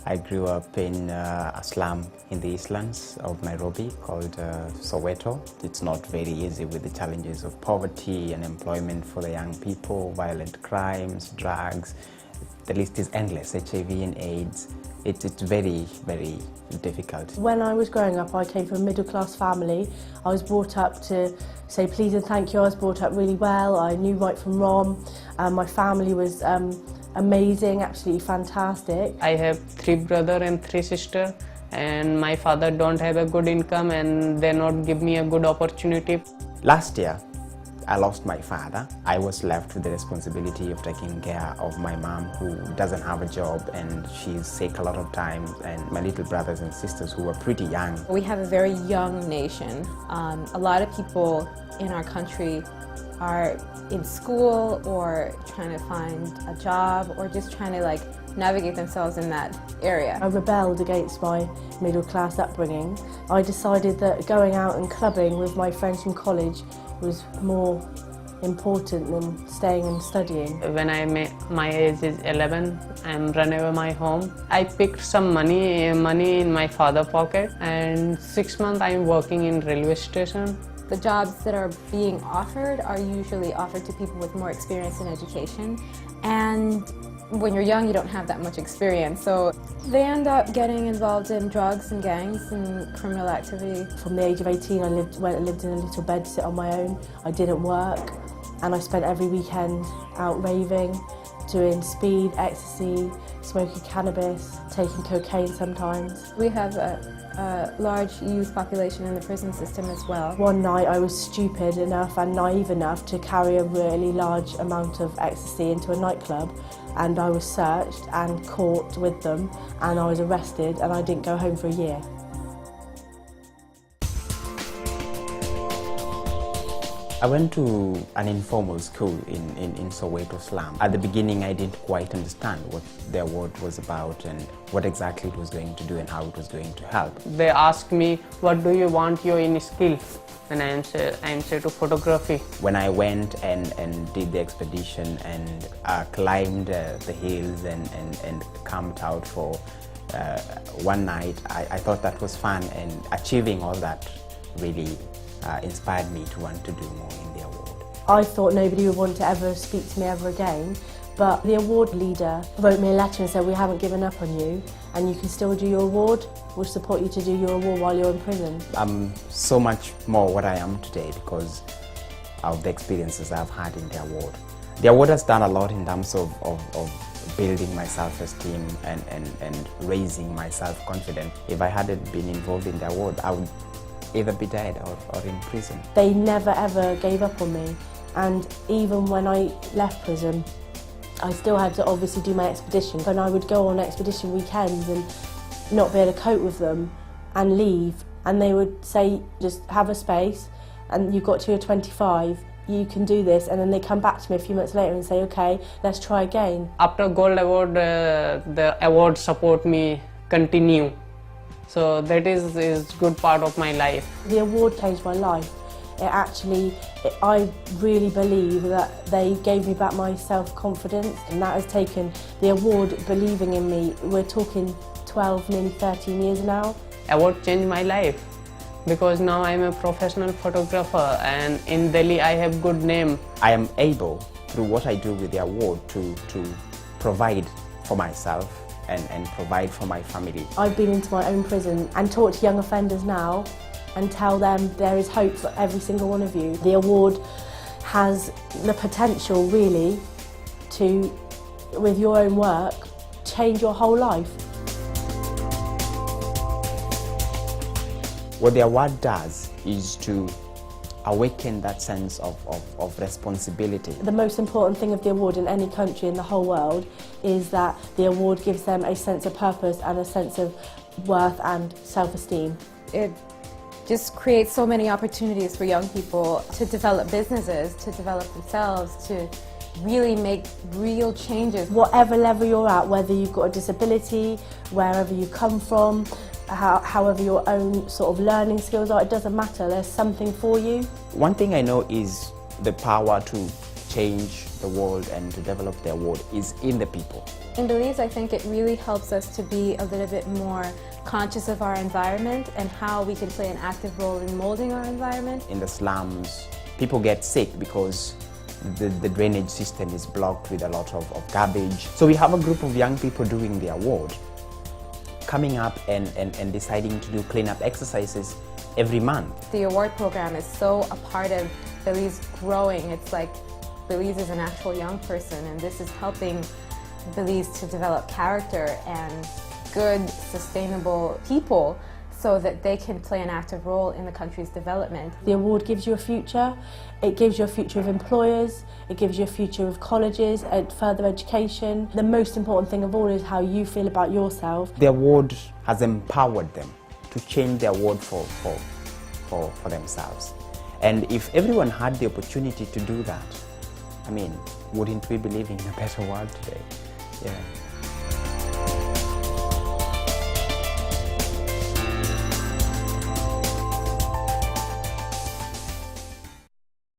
I grew up in a slum in the eastlands of Nairobi called Soweto. It's not very easy with the challenges of poverty, unemployment for the young people, violent crimes, drugs. The list is endless, HIV and AIDS. It's very, very difficult. When I was growing up, I came from a middle-class family. I was brought up to say please and thank you. I was brought up really well. I knew right from wrong. My family was amazing, absolutely fantastic. I have 3 brothers and 3 sisters, and my father don't have a good income and they not give me a good opportunity. Last year, I lost my father. I was left with the responsibility of taking care of my mom, who doesn't have a job and she's sick a lot of times, and my little brothers and sisters who were pretty young. We have a very young nation. A lot of people in our country are in school or trying to find a job or just trying to navigate themselves in that area. I rebelled against my middle-class upbringing. I decided that going out and clubbing with my friends from college was more important than staying and studying. When my age is 11, I'm run away my home. I picked some money in my father's pocket, and 6 months I'm working in railway station. The jobs that are being offered are usually offered to people with more experience in education, and when you're young you don't have that much experience, so they end up getting involved in drugs and gangs and criminal activity. From the age of 18 I lived in a little bed sit on my own. I didn't work and I spent every weekend out raving, doing speed, ecstasy, smoking cannabis, taking cocaine sometimes. We have a large youth population in the prison system as well. One night I was stupid enough and naive enough to carry a really large amount of ecstasy into a nightclub, and I was searched and caught with them, and I was arrested and I didn't go home for a year. I went to an informal school in Soweto slum. At the beginning I didn't quite understand what the award was about and what exactly it was going to do and how it was going to help. They asked me, what do you want your in skill? And I answered to photography. When I went and did the expedition and climbed the hills and camped out for one night, I thought that was fun, and achieving all that really inspired me to want to do more in the award. I thought nobody would want to ever speak to me ever again, but the award leader wrote me a letter and said, we haven't given up on you and you can still do your award. We'll support you to do your award while you're in prison. I'm so much more what I am today because of the experiences I've had in the award. The award has done a lot in terms of building my self-esteem and raising my self-confidence. If I hadn't been involved in the award, I would either be dead or in prison. They never ever gave up on me, and even when I left prison I still had to obviously do my expedition, and I would go on expedition weekends and not be able to cope with them and leave, and they would say just have a space and you've got to your 25, you can do this, and then they come back to me a few months later and say okay, let's try again. After Gold Award, the award support me continue. So that is good part of my life. The award changed my life. I really believe that they gave me back my self-confidence, and that has taken the award believing in me. We're talking 12, nearly 13 years now. Award changed my life because now I'm a professional photographer, and in Delhi I have good name. I am able, through what I do with the award, to provide for myself and provide for my family. I've been into my own prison and talk to young offenders now and tell them there is hope for every single one of you. The award has the potential really to, with your own work, change your whole life. What the award does is to awaken that sense of responsibility. The most important thing of the award in any country in the whole world is that the award gives them a sense of purpose and a sense of worth and self-esteem. It just creates so many opportunities for young people to develop businesses, to develop themselves, to really make real changes. Whatever level you're at, whether you've got a disability, wherever you come from, however your own sort of learning skills are, it doesn't matter, there's something for you. One thing I know is the power to change the world and to develop their world is in the people. In Belize, I think it really helps us to be a little bit more conscious of our environment and how we can play an active role in molding our environment. In the slums, people get sick because the drainage system is blocked with a lot of garbage. So we have a group of young people doing their award, coming up and deciding to do cleanup exercises every month. The award program is so a part of Belize growing. It's like Belize is an actual young person, and this is helping Belize to develop character and good, sustainable people so that they can play an active role in the country's development. The award gives you a future. It gives you a future of employers, it gives you a future of colleges and further education. The most important thing of all is how you feel about yourself. The award has empowered them to change their world for themselves. And if everyone had the opportunity to do that, I mean, wouldn't we be living in a better world today? Yeah.